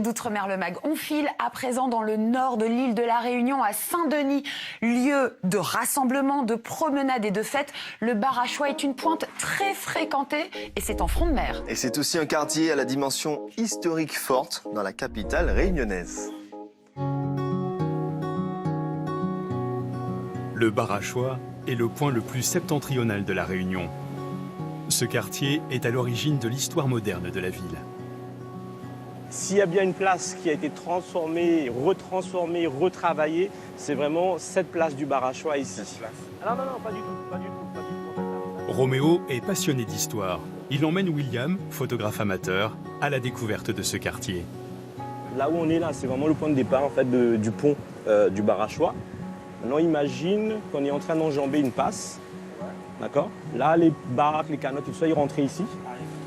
d'Outre-mer-le-Mag. On file à présent dans le nord de l'île de la Réunion, à Saint-Denis, lieu de rassemblement, de promenade et de fête. Le Barachois est une pointe très fréquentée et c'est en front de mer. Et c'est aussi un quartier à la dimension historique forte dans la capitale réunionnaise. Le Barachois est le point le plus septentrional de la Réunion. Ce quartier est à l'origine de l'histoire moderne de la ville. S'il y a bien une place qui a été transformée, retransformée, retravaillée, c'est vraiment cette place du Barachois ici. Ah non, pas du tout. Roméo est passionné d'histoire. Il emmène William, photographe amateur, à la découverte de ce quartier. Là où on est là, c'est vraiment le point de départ en fait, du pont du Barachois. Maintenant, imagine qu'on est en train d'enjamber une passe. D'accord ? Là, les baraques, les canots, tout ça, ils rentraient ici.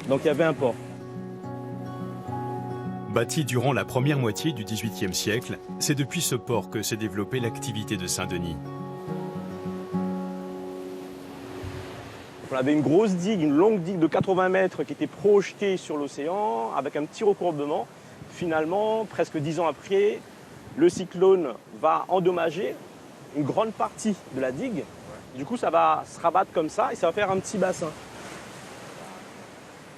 Donc il y avait un port. Bâti durant la première moitié du XVIIIe siècle, c'est depuis ce port que s'est développée l'activité de Saint-Denis. On avait une grosse digue, une longue digue de 80 mètres qui était projetée sur l'océan avec un petit recourbement. Finalement, presque 10 ans après, le cyclone va endommager une grande partie de la digue. Du coup, ça va se rabattre comme ça et ça va faire un petit bassin.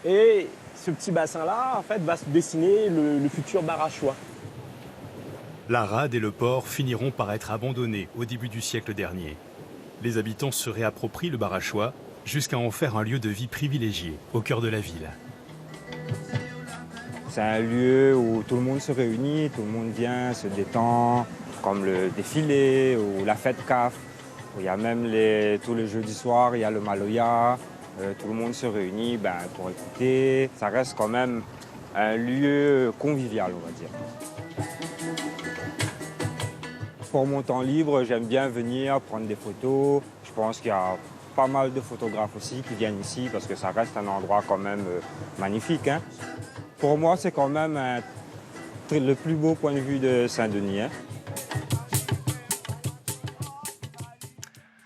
Et ce petit bassin-là, en fait, va se dessiner le futur Barachois. La rade et le port finiront par être abandonnés au début du siècle dernier. Les habitants se réapproprient le Barachois jusqu'à en faire un lieu de vie privilégié au cœur de la ville. C'est un lieu où tout le monde se réunit, tout le monde vient, se détend, comme le défilé ou la fête CAF. Il y a même tous les jeudis soirs, il y a le Maloya. Tout le monde se réunit pour écouter. Ça reste quand même un lieu convivial, on va dire. Pour mon temps libre, j'aime bien venir prendre des photos. Je pense qu'il y a pas mal de photographes aussi qui viennent ici parce que ça reste un endroit quand même magnifique. Hein. Pour moi, c'est quand même le plus beau point de vue de Saint-Denis. Hein.